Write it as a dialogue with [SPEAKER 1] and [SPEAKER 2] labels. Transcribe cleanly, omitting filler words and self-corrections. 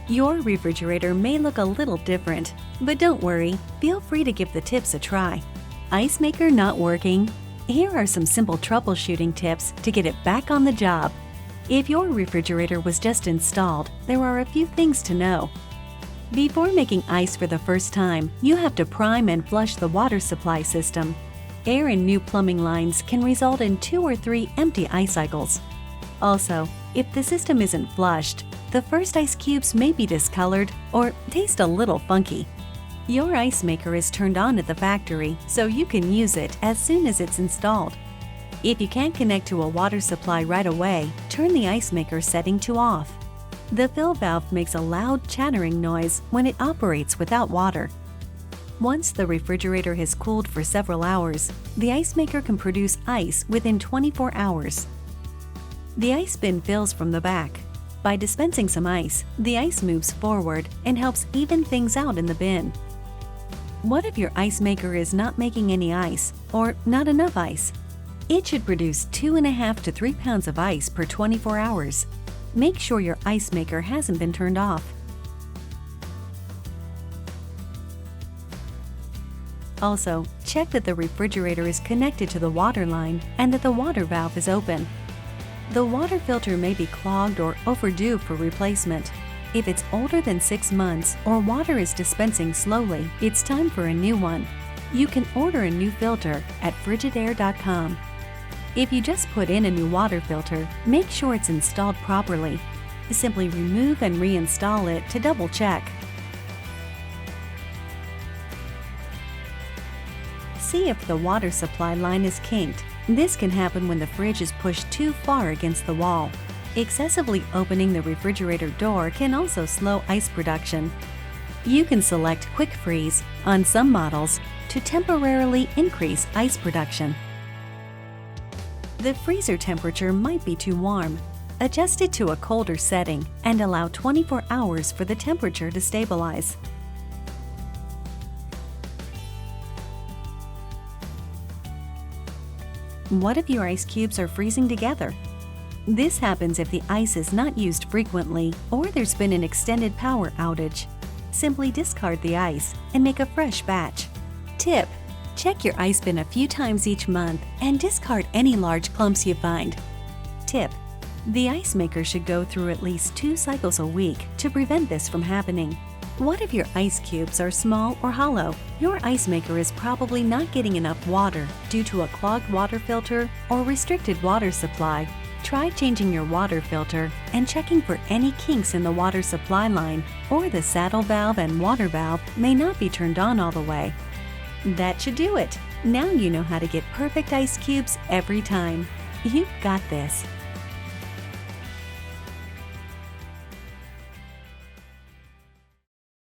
[SPEAKER 1] Your refrigerator may look a little different, but don't worry, feel free to give the tips a try. Ice maker not working? Here are some simple troubleshooting tips to get it back on the job. If your refrigerator was just installed, there are a few things to know. Before making ice for the first time, you have to prime and flush the water supply system. Air in new plumbing lines can result in 2 or 3 empty ice cycles. Also, if the system isn't flushed, the first ice cubes may be discolored or taste a little funky. Your ice maker is turned on at the factory, so you can use it as soon as it's installed. If you can't connect to a water supply right away, turn the ice maker setting to off. The fill valve makes a loud chattering noise when it operates without water. Once the refrigerator has cooled for several hours, the ice maker can produce ice within 24 hours. The ice bin fills from the back. By dispensing some ice, the ice moves forward and helps even things out in the bin. What if your ice maker is not making any ice or not enough ice? It should produce 2.5 to 3 pounds of ice per 24 hours. Make sure your ice maker hasn't been turned off. Also, check that the refrigerator is connected to the water line and that the water valve is open. The water filter may be clogged or overdue for replacement. If it's older than 6 months or water is dispensing slowly, it's time for a new one. You can order a new filter at Frigidaire.com. If you just put in a new water filter, make sure it's installed properly. Simply remove and reinstall it to double check. See if the water supply line is kinked. This can happen when the fridge is pushed too far against the wall. Excessively opening the refrigerator door can also slow ice production. You can select Quick Freeze on some models to temporarily increase ice production. The freezer temperature might be too warm. Adjust it to a colder setting and allow 24 hours for the temperature to stabilize. What if your ice cubes are freezing together? This happens if the ice is not used frequently or there's been an extended power outage. Simply discard the ice and make a fresh batch. Tip: check your ice bin a few times each month and discard any large clumps you find. Tip: the ice maker should go through at least 2 cycles a week to prevent this from happening. What if your ice cubes are small or hollow? Your ice maker is probably not getting enough water due to a clogged water filter or restricted water supply. Try changing your water filter and checking for any kinks in the water supply line, or the saddle valve and water valve may not be turned on all the way. That should do it. Now you know how to get perfect ice cubes every time. You've got this.